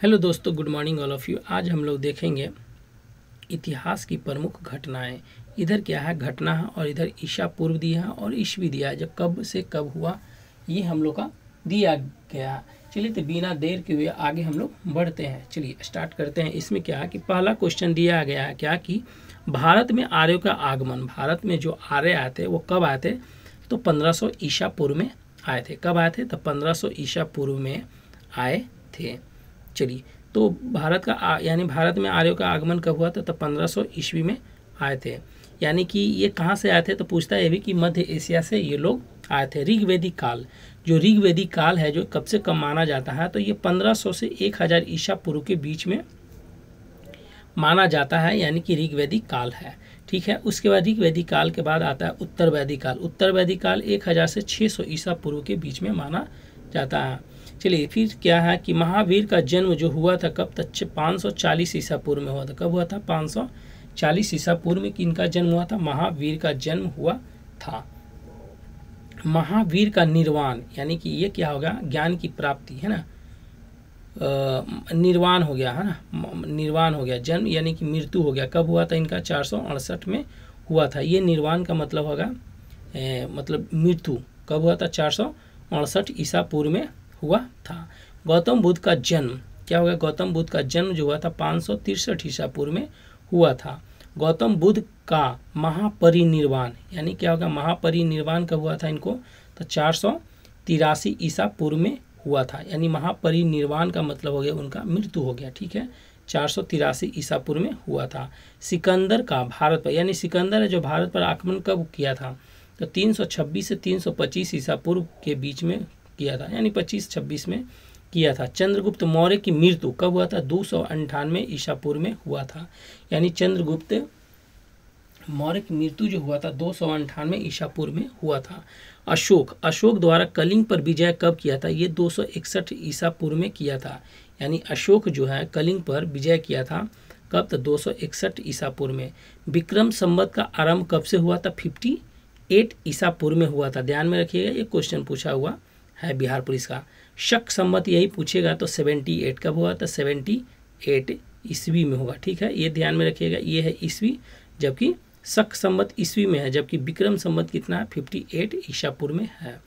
Hello दोस्तों, good morning all of you. आज हम लोग देखेंगे इतिहास की प्रमुख घटनाएं। इधर क्या है, घटना है, और इधर ईसा पूर्व दिया है और ईस्वी दिया है, जब कब से कब हुआ ये हम लोग का दिया गया है। चलिए तो बिना देर के हुए आगे हम लोग बढ़ते हैं। चलिए स्टार्ट करते हैं। इसमें क्या है कि पहला क्वेश्चन दिया गया है क्या कि भारत में आर्यों का आगमन, भारत में जो आर्य आए थे वो कब आए थे? तो 1500 ईसा पूर्व में आए थे। कब आए थे? तो 1500 ईसा पूर्व में आए थे। चलिए, तो भारत का यानी भारत में आर्यों का आगमन कब हुआ था? तो 1500 ईस्वी में आए थे। यानी कि ये कहाँ से आए थे? तो पूछता है ये भी कि मध्य एशिया से ये लोग आए थे। ऋग्वेदिक काल, जो ऋग्वेदिक काल है, जो कब से कब माना जाता है? तो ये 1500 से 1000 ईसा पूर्व के बीच में माना जाता है, यानी कि ऋग्वेदिक काल है। ठीक है। उसके बाद ऋग्वेदिक काल के बाद आता है उत्तर वैदिक काल। उत्तर वैदिक काल 1000 से 600 ईसा पूर्व के बीच में माना जाता है। चलिए, फिर क्या है कि महावीर का जन्म जो हुआ था कब तक? 540 ईसा पूर्व में हुआ था। कब हुआ था? 540 ईसा पूर्व में किनका जन्म हुआ था? महावीर का जन्म हुआ था। महावीर का निर्वाण, यानी कि ये क्या होगा? ज्ञान की प्राप्ति है ना, निर्वाण हो गया है ना, निर्वाण हो गया। जन्म यानी कि मृत्यु हो गया। कब हुआ था इनका? 468 में हुआ था। ये निर्वाण का मतलब होगा मतलब मृत्यु कब हुआ था? 468 ईसा पूर्व में हुआ था। गौतम बुद्ध का जन्म क्या होगा? गौतम बुद्ध का जन्म जो हुआ था 563 ईसा पूर्व में हुआ था। गौतम बुद्ध का महापरिनिर्वाण, यानी क्या होगा? महापरिनिर्वाण कब हुआ था इनको? तो 483 ईसा पूर्व में हुआ था। यानी महापरिनिर्वाण का मतलब हो गया उनका मृत्यु हो गया। ठीक है, 483 ईसा पूर्व में हुआ था। सिकंदर का भारत पर, यानी सिकंदर है जो भारत पर आक्रमण कब किया था? तो 326 से 325 ईसा पूर्व के बीच में किया था, यानी 25-26 में किया था। चंद्रगुप्त मौर्य की मृत्यु कब हुआ था? 298 ईसा पूर्व में हुआ था। यानी चंद्रगुप्त मौर्य की मृत्यु जो हुआ था 298 ईसा पूर्व में हुआ था। अशोक द्वारा कलिंग पर विजय कब किया था? ये 261 ईसा पूर्व में किया था। यानी अशोक जो है कलिंग पर विजय किया था कब? तो 261 ईसा पूर्व में। विक्रम संवत का आरंभ कब से हुआ था? 58 ईसा पूर्व में हुआ था। ध्यान में रखिएगा, ये क्वेश्चन पूछा हुआ है बिहार पुलिस का। शक संवत यही पूछेगा तो 78 कब हुआ था? 78 ईस्वी में होगा। ठीक है, ये ध्यान में रखिएगा, ये है ईस्वी, जबकि शक संवत ईस्वी में है, जबकि विक्रम संवत कितना है? 58 ईसा पूर्व में है।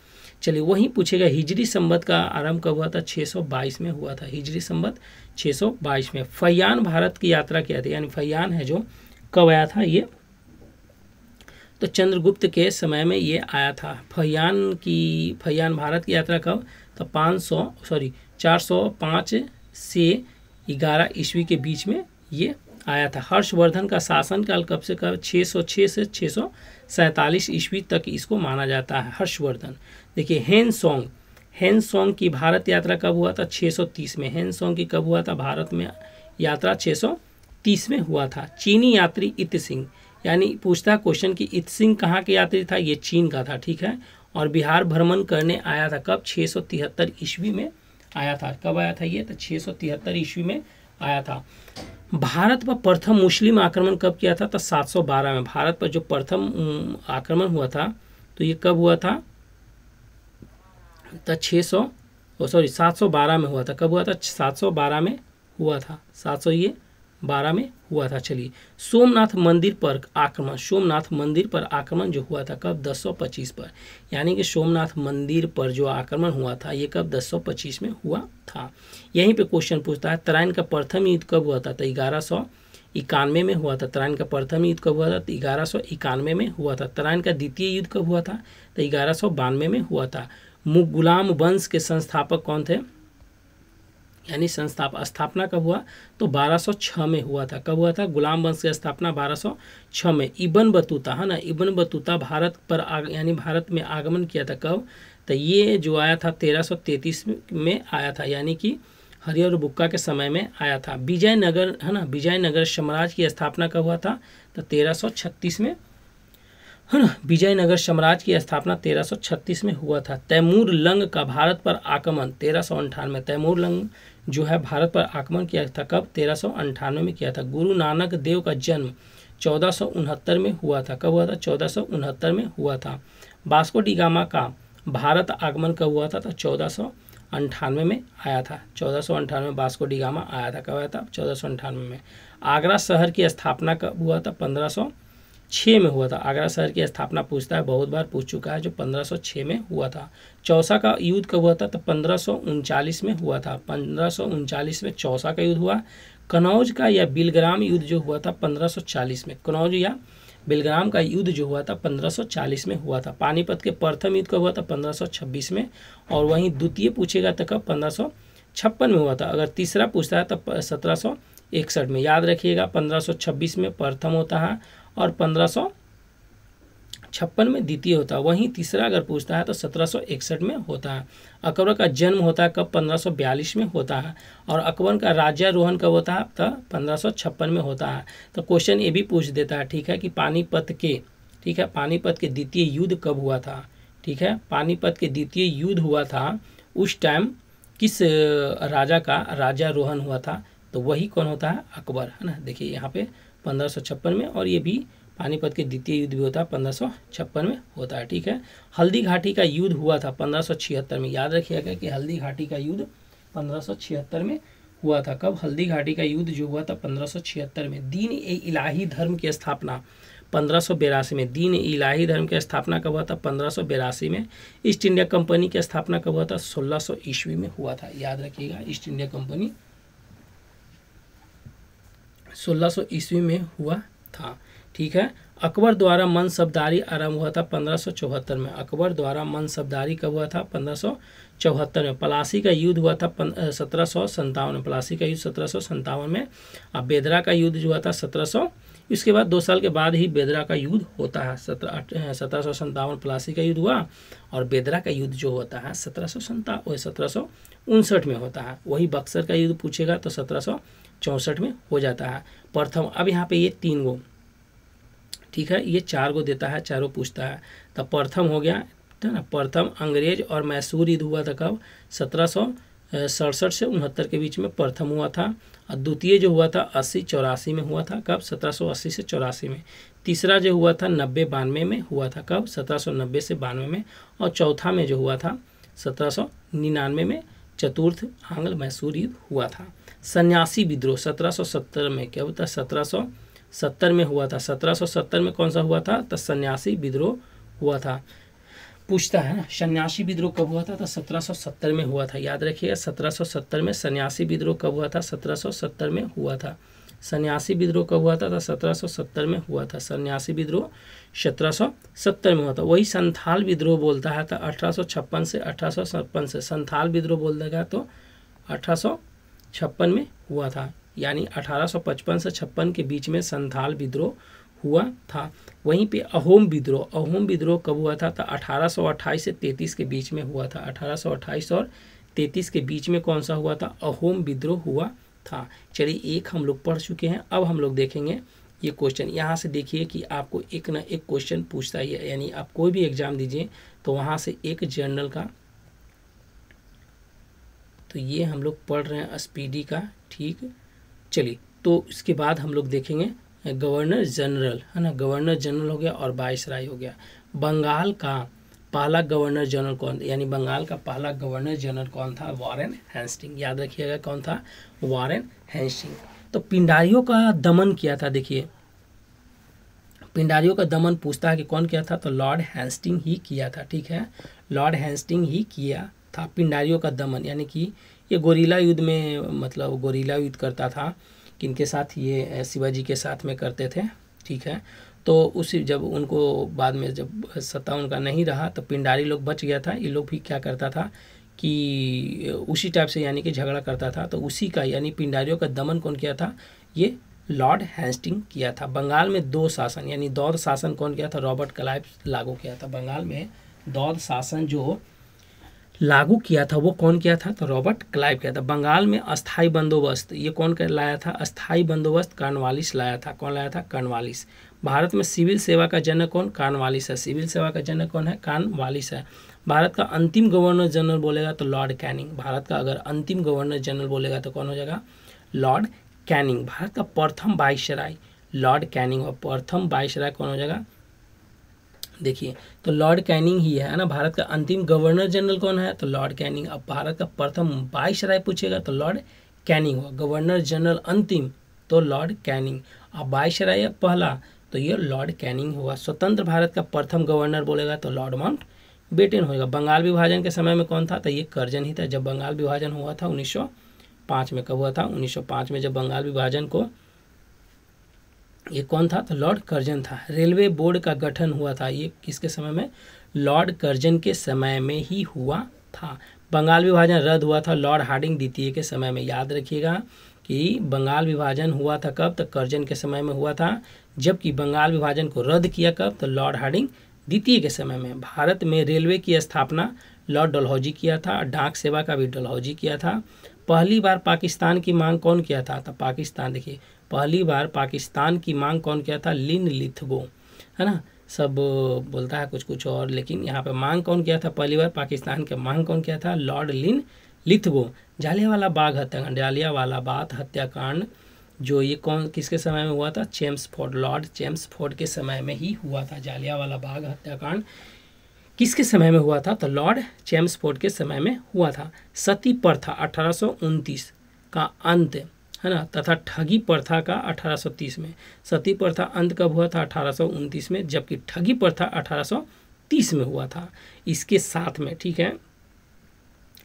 चलिए, वही पूछेगा हिजरी संवत का आरंभ कब हुआ था? 622 में हुआ था। हिजरी संवत 622 में। फैयान भारत की यात्रा क्या थी? यानी फैयान है जो कब आया था? ये तो चंद्रगुप्त के समय में ये आया था। फैयान भारत की यात्रा कब? तो 405 से 11 ईस्वी के बीच में ये आया था। हर्षवर्धन का शासनकाल कब से कब? 606 से 647 ईस्वी तक इसको माना जाता है। हर्षवर्धन। देखिए, हेनसोंग की भारत यात्रा कब हुआ था? 630 में। हेनसोंग की कब हुआ था भारत में यात्रा? 630 में हुआ था। चीनी यात्री इत सिंह, यानी पूछता है क्वेश्चन कि इत सिंह कहाँ के यात्री था? ये चीन का था। ठीक है, और बिहार भ्रमण करने आया था कब? 673 ईस्वी में आया था। कब आया था ये? तो 673 ईस्वी में आया था। भारत पर प्रथम मुस्लिम आक्रमण कब किया था? तो 712 में। भारत पर जो प्रथम आक्रमण हुआ था तो ये कब हुआ था? तो 712 में हुआ था। कब हुआ था? 712 में हुआ था। 712 में हुआ था। चलिए, सोमनाथ मंदिर पर आक्रमण, सोमनाथ मंदिर पर आक्रमण जो हुआ था कब? 1025 पर। यानी कि सोमनाथ मंदिर पर जो आक्रमण हुआ था ये कब? 1025 में हुआ था। यहीं पे क्वेश्चन पूछता है तराइन का प्रथम युद्ध कब हुआ था? तो 1191 में हुआ था। तराइन का प्रथम युद्ध कब हुआ था? तो 1191 में हुआ था। तराइन का द्वितीय युद्ध कब हुआ था? तो 1192 में हुआ था। गुलाम वंश के संस्थापक कौन थे? यानी स्थापना कब हुआ? तो 1206 में हुआ था। कब हुआ था? गुलाम वंश की स्थापना 1206 में। इब्न बतूता है ना, इब्न बतूता भारत पर यानी भारत में आगमन किया था कब? तो ये जो आया था 1333 में आया था, यानी कि हरिहर बुक्का के समय में आया था। विजयनगर है ना, विजयनगर साम्राज्य की स्थापना कब हुआ था? तो 1336 में है ना। विजयनगर साम्राज्य की स्थापना 1336 में हुआ था। तैमूर लंग का भारत पर आक्रमण 1398। तैमूर लंग जो है भारत पर आक्रमण किया था कब? 1398 में किया था। गुरु नानक देव का जन्म 1469 में हुआ था। कब हुआ था? 1469 में हुआ था। वास्को डी गामा का भारत आगमन कब हुआ था? तो 1498 में आया था। 1498 वास्को डी गामा आया था। कब आया था? 1498 में। आगरा शहर की स्थापना कब हुआ था? 1506 में हुआ था। आगरा शहर की स्थापना पूछता है, बहुत बार पूछ चुका है, जो 1506 में हुआ था। चौसा का युद्ध कब हुआ था? तो 1539 में हुआ था। 1539 में चौसा का युद्ध हुआ। कनौज का या बिलग्राम युद्ध जो हुआ था 1540 में। कनौज या बिलग्राम का युद्ध जो हुआ था 1540 में हुआ था। पानीपत के प्रथम युद्ध कब हुआ था? 1526 में। और वहीं द्वितीय पूछेगा तो कब? 1556 में हुआ था। अगर तीसरा पूछता है तो 1761 में। याद रखिएगा 1526 में प्रथम होता है और 1556 में द्वितीय होता है। वहीं तीसरा अगर पूछता है तो 1761 में होता है। अकबर का जन्म होता है कब? 1542 में होता है। और अकबर का राज्यारोहण कब होता है? तो 1556 में होता है। तो क्वेश्चन ये भी पूछ देता है, ठीक है, कि पानीपत के द्वितीय युद्ध कब हुआ था? ठीक है, पानीपत के द्वितीय युद्ध हुआ था, उस टाइम किस राजा का राज्यारोहण हुआ था? तो वही कौन होता है? अकबर, है ना। देखिए यहाँ पे 1556 में, और ये भी पानीपत के द्वितीय युद्ध भी होता है 1556 में होता है। ठीक है। हल्दी घाटी का युद्ध हुआ था 1576 में। याद रखिएगा कि हल्दी घाटी का युद्ध 1576 में हुआ था। कब? हल्दी घाटी का युद्ध जो हुआ था 1576 में। दीन ए इलाही धर्म की स्थापना 1582 में। दीन ए इलाही धर्म की स्थापना कब हुआ था? 1582 में। ईस्ट इंडिया कंपनी की स्थापना कब हुआ था? 1600 ईस्वी में हुआ था। याद रखिएगा, ईस्ट इंडिया कंपनी 1600 ईस्वी में हुआ था। ठीक है। अकबर द्वारा मनसबदारी आरंभ हुआ था 1574 में। अकबर द्वारा मनसबदारी कब हुआ था? 1574 में। पलासी का युद्ध हुआ था 1757 में। पलासी का युद्ध 1757 में। अब बेदरा का युद्ध जो हुआ था 1700, इसके बाद 2 साल के बाद ही बेदरा का युद्ध होता है। 1757 पलासी का युद्ध हुआ, और बेदरा का युद्ध जो होता है 1759 में होता है। वही बक्सर का युद्ध पूछेगा तो 1764 में हो जाता है। प्रथम, अब यहाँ पे ये 3 गो, ठीक है, ये 4 गो देता है, चारों पूछता है। तो प्रथम हो गया, है ना। प्रथम अंग्रेज और मैसूर युद्ध हुआ था कब? 1767 से 69 के बीच में प्रथम हुआ था। और द्वितीय जो हुआ था 80-84 में हुआ था। कब? 1780 से 84 में। तीसरा जो हुआ था 90-92 में हुआ था। कब? 1790 से 92 में। और चौथा में जो हुआ था 1799 में चतुर्थ आंग्ल मैसूर युद्ध हुआ था। सन्यासी विद्रोह 1770 में क्या होता है? 1770 में हुआ था। 1770 में कौन सा हुआ था? तो सन्यासी विद्रोह हुआ था। पूछता है ना, सन्यासी विद्रोह कब हुआ था? तो 1770 में हुआ था। याद रखिएगा 1770 में सन्यासी विद्रोह कब हुआ था? 1770 में हुआ था। सन्यासी विद्रोह कब हुआ था? तो 1770 में हुआ था। सन्यासी विद्रोह 1770 में हुआ था। वही संथाल विद्रोह बोलता है तो 1856 से 1856 से संथाल विद्रोह बोल देगा तो 1856 में हुआ था। यानी 1855 से 56 के बीच में संथाल विद्रोह हुआ था। वहीं पे अहोम विद्रोह कब हुआ था? तो 1828 से 33 के बीच में हुआ था। 1828 और 33 के बीच में कौन सा हुआ था? अहोम विद्रोह हुआ था। चलिए, एक हम लोग पढ़ चुके हैं। अब हम लोग देखेंगे ये क्वेश्चन। यहाँ से देखिए कि आपको एक ना एक क्वेश्चन पूछता ही है। यानी आप कोई भी एग्जाम दीजिए तो वहाँ से एक जनरल का, तो ये हम लोग पढ़ रहे हैं स्पीडी का। ठीक, चलिए, तो इसके बाद हम लोग देखेंगे गवर्नर जनरल, है ना। गवर्नर जनरल हो गया और वाइसराय हो गया। बंगाल का पहला गवर्नर जनरल कौन? यानी बंगाल का पहला गवर्नर जनरल कौन था? Warren Hastings. याद रखिएगा कौन था? Warren Hastings. तो पिंडारियों का दमन किया था। देखिए, पिंडारियों का दमन पूछता है कि कौन किया था? तो लॉर्ड हेस्टिंग ही किया था। ठीक है, लॉर्ड हेस्टिंग ही किया था पिंडारियों का दमन। यानी कि ये गोरिल्ला युद्ध में, मतलब गोरिल्ला युद्ध करता था। किनके साथ? ये शिवाजी के साथ में करते थे। ठीक है, तो उसी जब उनको बाद में जब सत्ता उनका नहीं रहा तो पिंडारी लोग बच गया था। ये लोग भी क्या करता था कि उसी टाइप से यानी कि झगड़ा करता था। तो उसी का यानी पिंडारियों का दमन कौन किया था? ये लॉर्ड हेस्टिंग किया था। बंगाल में 2 शासन यानी दौद शासन कौन किया था? रॉबर्ट क्लाइव लागू किया था। बंगाल में दौद शासन जो लागू किया था वो कौन किया था? तो रॉबर्ट क्लाइव किया था। बंगाल में अस्थाई बंदोबस्त ये कौन कर लाया था? अस्थाई बंदोबस्त कॉर्नवालिस लाया था। कौन लाया था? कॉर्नवालिस। भारत में सिविल सेवा का जनक कौन? कॉर्नवालिस है। सिविल सेवा का जनक कौन है? कॉर्नवालिस है। भारत का अंतिम गवर्नर जनरल बोलेगा तो लॉर्ड कैनिंग। भारत का अगर अंतिम गवर्नर जनरल बोलेगा तो कौन हो जाएगा? Lord Canning. भारत का प्रथम वाइसराय लॉर्ड कैनिंग, और प्रथम वाइसराय कौन हो जाएगा? देखिए, तो लॉर्ड कैनिंग ही है ना भारत का अंतिम गवर्नर जनरल कौन है, तो लॉर्ड कैनिंग। अब भारत का प्रथम वाइसराय पूछेगा तो लॉर्ड कैनिंग हुआ। गवर्नर जनरल अंतिम तो लॉर्ड कैनिंग। अब वाइसराय पहला तो ये लॉर्ड कैनिंग हुआ। स्वतंत्र भारत का प्रथम गवर्नर बोलेगा तो लॉर्ड माउंट बेटन होगा। बंगाल विभाजन के समय में कौन था, तो ये कर्जन ही था। जब बंगाल विभाजन हुआ था 1905 में, कब हुआ था, 1905 में जब बंगाल विभाजन को, ये कौन था, तो लॉर्ड कर्जन था। रेलवे बोर्ड का गठन हुआ था, ये किसके समय में, लॉर्ड कर्जन के समय में ही हुआ था। बंगाल विभाजन रद्द हुआ था लॉर्ड हार्डिंग द्वितीय के समय में। याद रखिएगा कि बंगाल विभाजन हुआ था कब, तो कर्जन के समय में हुआ था। जबकि बंगाल विभाजन को रद्द किया कब, तो लॉर्ड हार्डिंग द्वितीय के समय में। भारत में रेलवे की स्थापना लॉर्ड डलहौजी किया था। डाक सेवा का भी डलहौजी किया था। पहली बार पाकिस्तान की मांग कौन किया था, तो पाकिस्तान, देखिए पहली बार पाकिस्तान की मांग कौन किया था, लिन लिथगो, है ना। सब बोलता है कुछ कुछ और, लेकिन यहाँ पे मांग कौन किया था, पहली बार पाकिस्तान के मांग कौन किया था, लॉर्ड लिन लिथगो। जालियांवाला बाग हत्याकांड, जालियांवाला बाग हत्याकांड जो ये कौन किसके समय में हुआ था, चेम्सफोर्ड, लॉर्ड चेम्सफोर्ड के समय में ही हुआ था। जालियांवाला बाग हत्याकांड किसके समय में हुआ था, तो लॉर्ड चेम्सफोर्ड के समय में हुआ था। सती प्रथा 1829 का अंत, है ना, तथा ठगी प्रथा का 1830 में। सती प्रथा अंत कब हुआ था, 1829 में, जबकि ठगी प्रथा 1830 में हुआ था। इसके साथ में, ठीक है,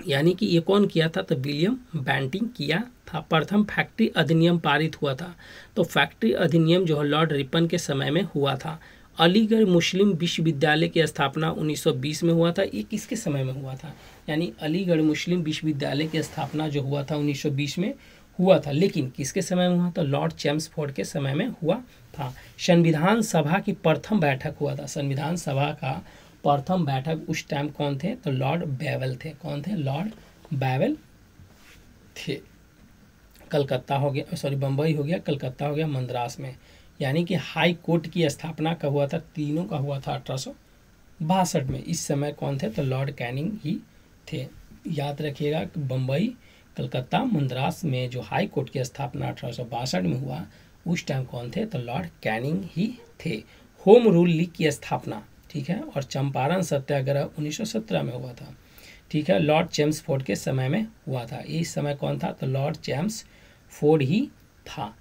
यानी कि ये कौन किया था, तो विलियम बेंटिंग किया था। प्रथम फैक्ट्री अधिनियम पारित हुआ था, तो फैक्ट्री अधिनियम जो है लॉर्ड रिपन के समय में हुआ था। अलीगढ़ मुस्लिम विश्वविद्यालय की स्थापना 1920 में हुआ था, ये किसके समय में हुआ था, यानी अलीगढ़ मुस्लिम विश्वविद्यालय की स्थापना जो हुआ था 1920 में हुआ था, लेकिन किसके समय में हुआ था, लॉर्ड चेम्सफोर्ड के समय में हुआ था। संविधान सभा की प्रथम बैठक हुआ था। संविधान सभा का प्रथम बैठक उस टाइम कौन थे, तो लॉर्ड बैवेल थे। कौन थे, लॉर्ड बैवेल थे। कलकत्ता हो गया, सॉरी बम्बई हो गया, कलकत्ता हो गया, मद्रास में। यानी कि हाई कोर्ट की स्थापना कब हुआ था, तीनों का हुआ था 1862 में। इस समय कौन थे, तो लॉर्ड कैनिंग ही थे। याद रखिएगा कि बम्बई, कलकत्ता, मद्रास में जो हाई कोर्ट की स्थापना 1862 में हुआ, उस टाइम कौन थे, तो लॉर्ड कैनिंग ही थे। होम रूल लीग की स्थापना, ठीक है, और चंपारण सत्याग्रह 1917 में हुआ था, ठीक है, लॉर्ड चेम्सफोर्ड के समय में हुआ था। इस समय कौन था, तो लॉर्ड चेम्सफोर्ड ही था।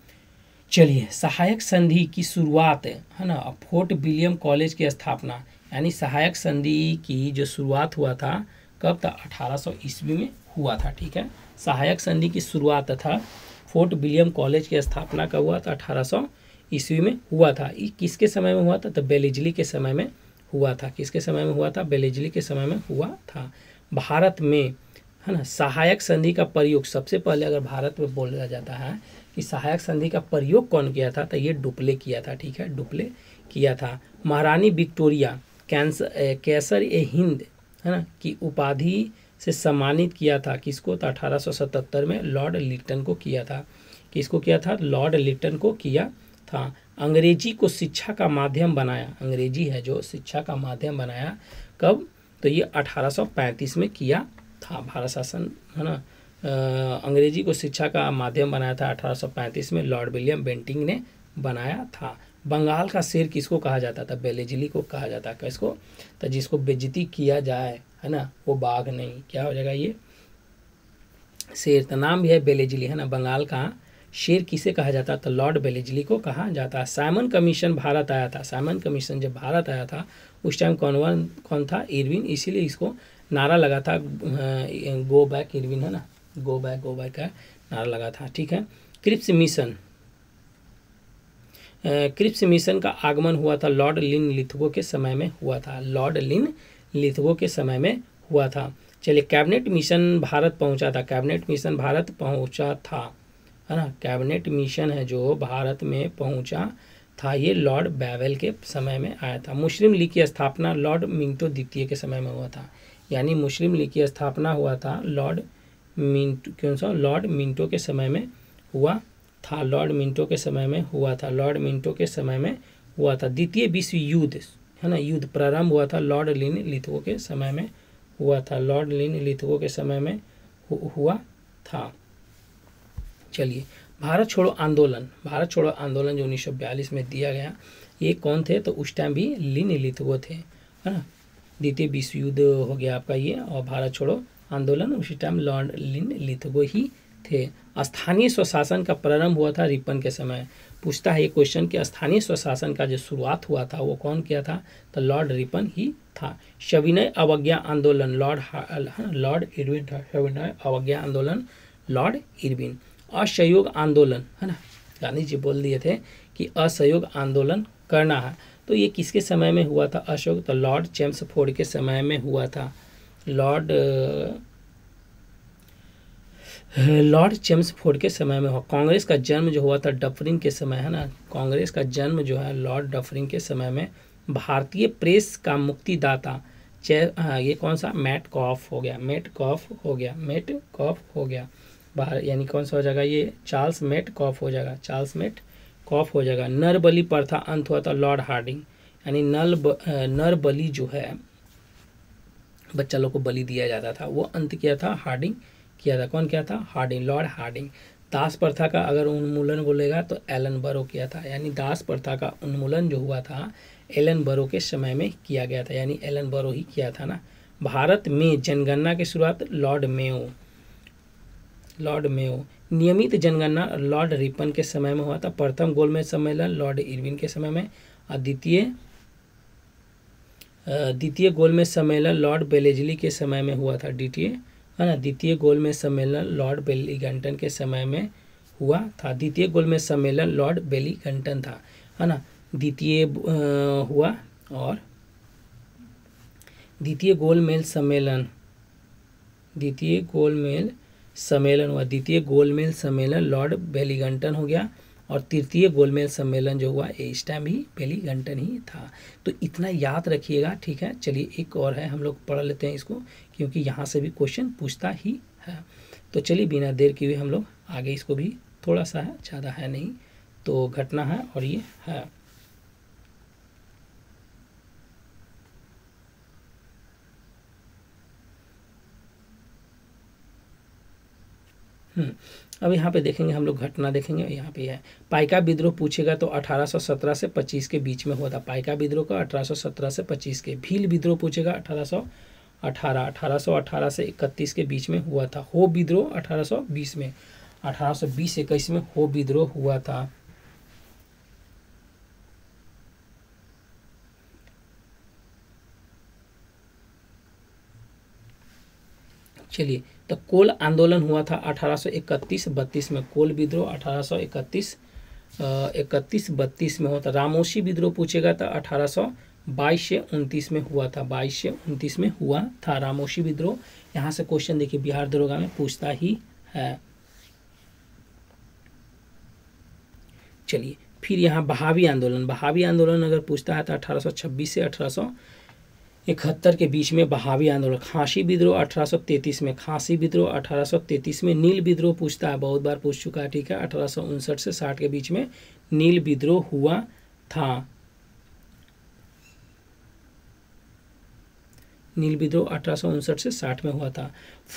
चलिए, सहायक संधि की शुरुआत, है ना, फोर्ट विलियम कॉलेज की स्थापना, यानी सहायक संधि की जो शुरुआत हुआ था कब, था 1800 ईस्वी में हुआ था, ठीक है। सहायक संधि की शुरुआत तथा फोर्ट विलियम कॉलेज की स्थापना कब हुआ था, 1800 ईस्वी में हुआ था। ये किसके समय में हुआ था, तो बेलेजली के समय में हुआ था। किसके समय में हुआ था, बेलेजली के समय में हुआ था। भारत में, है ना, सहायक संधि का प्रयोग सबसे पहले अगर भारत में बोला जाता है कि सहायक संधि का प्रयोग कौन किया था, तो ये डुप्ले किया था, ठीक है, डुप्ले किया था। महारानी विक्टोरिया कैसर ए हिंद, है ना, की उपाधि से सम्मानित किया था किसको, तो 1877 में लॉर्ड लिटन को किया था। किसको किया था, लॉर्ड लिटन को किया था। अंग्रेजी को शिक्षा का माध्यम बनाया, अंग्रेजी है जो शिक्षा का माध्यम बनाया कब, तो ये 1835 में किया था। भारत शासन, है ना, अंग्रेजी को शिक्षा का माध्यम बनाया था 1835 में लॉर्ड विलियम बेंटिंग ने बनाया था। बंगाल का शेर किसको कहा जाता था, बेलेजली को कहा जाता है। किसको, तो जिसको बेइज्जती किया जाए, है ना, वो बाघ नहीं, क्या हो जाएगा, ये शेर। तो नाम भी है बेलेजली, है ना। बंगाल का शेर किसे कहा जाता, तो लॉर्ड बेलेजली को कहा जाता है। साइमन कमीशन भारत आया था। साइमन कमीशन जब भारत आया था उस टाइम कौन था, इरविन, इसीलिए इसको नारा लगा था गो बैक इरविन, है ना, गो बैक का नारा लगा था, ठीक है। क्रिप्स मिशन, क्रिप्स मिशन का आगमन हुआ था लॉर्ड लिन लिथगो के समय में हुआ था। लॉर्ड लिन लिथगो के समय में हुआ था। चलिए, कैबिनेट मिशन भारत पहुंचा था। कैबिनेट मिशन भारत पहुंचा था, है ना, कैबिनेट मिशन है जो भारत में पहुंचा था, ये लॉर्ड बैवेल के समय में आया था। मुस्लिम लीग की स्थापना लॉर्ड मिंटो द्वितीय के समय में हुआ था। यानी मुस्लिम लीग की स्थापना हुआ था लॉर्ड मिंटो के समय में हुआ था। लॉर्ड मिंटो के समय में हुआ था। लॉर्ड मिंटो के समय में हुआ था। द्वितीय विश्व युद्ध, है ना, युद्ध प्रारंभ हुआ था लॉर्ड लिन लिथगो के समय में हुआ था। लॉर्ड लिन लिथगो के समय में हुआ था। चलिए, भारत छोड़ो आंदोलन जो 1942 में दिया गया, ये कौन थे? तो उस टाइम भी लिन लिथगो थे, है ना। द्वितीय विश्व युद्ध हो गया आपका ये, और भारत छोड़ो आंदोलन उसी टाइम लॉर्ड लिन लिथगो ही थे। स्थानीय स्वशासन का प्रारंभ हुआ था रिपन के समय। पूछता है ये क्वेश्चन कि स्थानीय स्वशासन का जो शुरुआत हुआ था वो कौन किया था? तो लॉर्ड रिपन ही था। सविनय अवज्ञा आंदोलन लॉर्ड इरविन था। सविनय अवज्ञा आंदोलन लॉर्ड इरविन। असहयोग आंदोलन, है ना, गांधी जी बोल दिए थे कि असहयोग आंदोलन करना है, तो ये किसके समय में हुआ था असहयोग? तो लॉर्ड चेम्सफोर्ड के समय में हुआ था। लॉर्ड चेम्सफोर्ड के समय में हुआ। कांग्रेस का जन्म जो हुआ था डफरिन के समय, है ना, कांग्रेस का जन्म जो है लॉर्ड डफरिन के समय में। भारतीय प्रेस का मुक्तिदाता ये कौन सा? मेटकॉफ हो गया। यानी कौन सा हो जाएगा ये? चार्ल्स मेटकॉफ हो जाएगा। नरबली प्रथा अंत हुआ था लॉर्ड हार्डिंग, यानी नर बलि जो है, बच्चा लोग को बलि दिया जाता था, वो अंत किया था हार्डिंग किया था। कौन किया था? Hardinge, Lord Hardinge. दास प्रथा का अगर उन्मूलन बोलेगा तो एलन बरो किया था, यानी दास प्रथा का उन्मूलन जो हुआ था एलन बरो के समय में किया गया था, यानी एलन बरो ही किया था ना। भारत में जनगणना की शुरुआत लॉर्ड मेयो। नियमित जनगणना लॉर्ड रिपन के समय में हुआ था। प्रथम गोलमेज सम्मेलन लॉर्ड इरविन के समय में, और द्वितीय गोलमेज सम्मेलन लॉर्ड बेलेजली के समय में हुआ था। द्वितीय गोलमेज सम्मेलन लॉर्ड बेलीगंटन के समय में हुआ था। द्वितीय गोलमेज सम्मेलन लॉर्ड बेलीगंटन था, है ना, द्वितीय हुआ। और द्वितीय गोलमेज सम्मेलन लॉर्ड बेलीगंटन हो गया, और तृतीय गोलमेज सम्मेलन जो हुआ इस टाइम भी बेलीगंटन ही था। तो इतना याद रखिएगा, ठीक है। चलिए एक और है, हम लोग पढ़ लेते हैं इसको, क्योंकि यहाँ से भी क्वेश्चन पूछता ही है। तो चलिए बिना देर किए हम लोग आगे, इसको भी थोड़ा सा है, ज़्यादा है नहीं, तो घटना है और ये है। अब यहाँ पे देखेंगे हम लोग, घटना देखेंगे। यहाँ पे है पाइका विद्रोह पूछेगा तो 1817 से 25 के बीच में हुआ था। पाइका विद्रोह का 1817 से 25 के। भील विद्रोह पूछेगा 1818 से 31 के बीच में हुआ था। हो विद्रोह 1820 में, 1820-21 में हो विद्रोह हुआ था। चलिए, तो कोल आंदोलन हुआ था 1831-32 में। कोल विद्रोह 1831-32 में हुआ था। रामोशी विद्रोह पूछेगा तो 1822 से 29 में हुआ था। 22 से 29 में हुआ था रामोशी विद्रोह। यहाँ से क्वेश्चन देखिए बिहार दरोगा में पूछता ही है। चलिए फिर यहाँ बहावी आंदोलन अगर पूछता है तो 1826 से 1871 के बीच में बहावी आंदोलन। खांसी विद्रोह 1833 में। खांसी विद्रोह 1833 में। नील विद्रोह पूछता है, बहुत बार पूछ चुका है, ठीक है। 1859 से 60 के बीच में नील विद्रोह हुआ था। नील विद्रोह 1859 से 60 में हुआ था।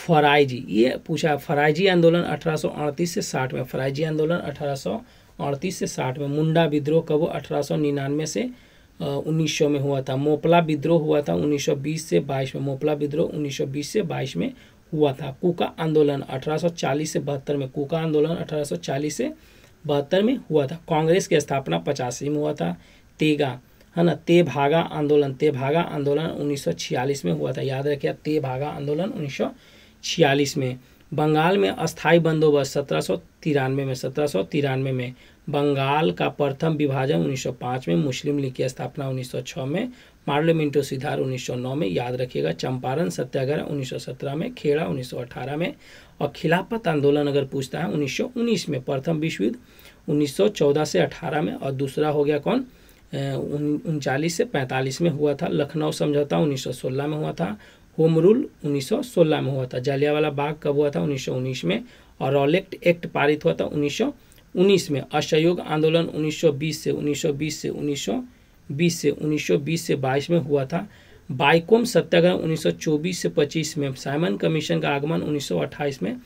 फराइजी, ये पूछा, फराइजी आंदोलन 1838 से 60 में। फराइजी आंदोलन 1838 से 60 में। मुंडा विद्रोह कब? 1899 से 1900 में हुआ था। मोपला विद्रोह हुआ था 1920 से 22 में। मोपला विद्रोह 1920 से 22 में हुआ था। कुका आंदोलन 1840 से 72 में। कुका आंदोलन 1840 से 72 में हुआ था। कांग्रेस की स्थापना 85 में हुआ था। तेगा, है ना, तेभागा आंदोलन 1946 में हुआ था। याद रखिए, तेभागा आंदोलन 1946 में। बंगाल में अस्थाई बंदोबस्त 1793 में। बंगाल का प्रथम विभाजन 1905 में। मुस्लिम लीग की स्थापना 1906 में। पार्लियामेंटो सुधार 1909 में। याद रखिएगा, चंपारण सत्याग्रह 1917 में। खेड़ा 1918 में। और खिलाफत आंदोलन अगर पूछता है 1919 में। प्रथम विश्व युद्ध 1914 से 18 में, और दूसरा हो गया कौन? 39 से 45 में हुआ था। लखनऊ समझौता 1916 में हुआ था। होम रूल 1916 में हुआ था। जालियांवाला बाग कब हुआ था? 1919 में। और रॉलेट एक्ट पारित हुआ था 1919 में। असहयोग आंदोलन 1920 से 22 में हुआ था। बाइकोम सत्याग्रह 1924 से 25 में। साइमन कमीशन का आगमन 1928 में।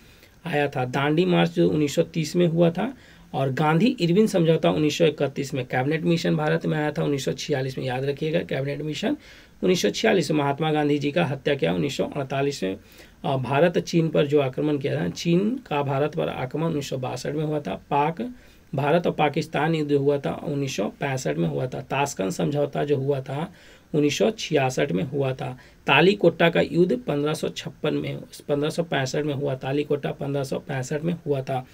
आया था। दांडी मार्च जो 1930 में हुआ था, और गांधी इरविन समझौता 1931 में। कैबिनेट मिशन भारत में आया था 1946 में, याद रखिएगा कैबिनेट मिशन 1946 में। महात्मा गांधी जी का हत्या किया 1948 में। भारत चीन पर जो आक्रमण किया था, चीन का भारत पर आक्रमण 1962 में हुआ था। भारत और पाकिस्तान युद्ध हुआ था 1965 में हुआ था। ताशकंद समझौता जो हुआ था 1966 में हुआ था। तालीकोटा का युद्ध 1565 में हुआ। तालीकोटा 1565 में हुआ था।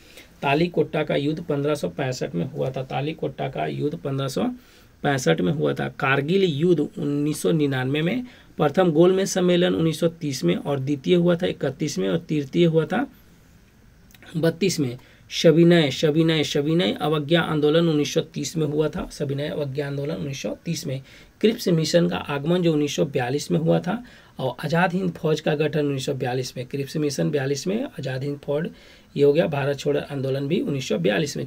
तालीकोटा का युद्ध 1565 में हुआ था। तालीकोटा का युद्ध 1565 में हुआ था। कारगिल युद्ध 1999 में। प्रथम गोलमेज सम्मेलन 1930 में, और द्वितीय हुआ था 31 में, और तृतीय हुआ था 32 में। सविनय अवज्ञा आंदोलन 1930 में हुआ था। सविनय अवज्ञा आंदोलन 1930 में। क्रिप्स मिशन का आगमन जो 1942 में हुआ था, और आज़ाद हिंद फौज का गठन 1942 में। क्रिप्स मिशन 42 में, आज़ाद हिंद फौज ये हो गया। भारत छोड़ो आंदोलन भी 1942 में।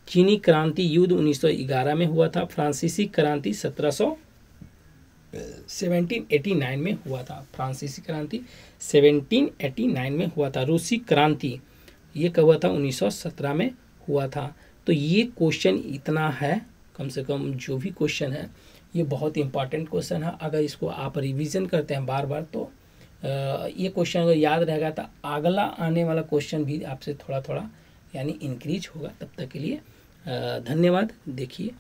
चीनी क्रांति युद्ध 1911 में हुआ था। फ्रांसीसी क्रांति 1789 में हुआ था। फ्रांसीसी क्रांति 1789 में हुआ था। रूसी क्रांति ये कब हुआ था? 1917 में हुआ था। तो ये क्वेश्चन इतना है, कम से कम जो भी क्वेश्चन है ये बहुत इंपॉर्टेंट क्वेश्चन है। अगर इसको आप रिवीजन करते हैं बार बार तो ये क्वेश्चन अगर याद रहेगा तो अगला आने वाला क्वेश्चन भी आपसे थोड़ा थोड़ा यानी इंक्रीज होगा। तब तक के लिए धन्यवाद। देखिए।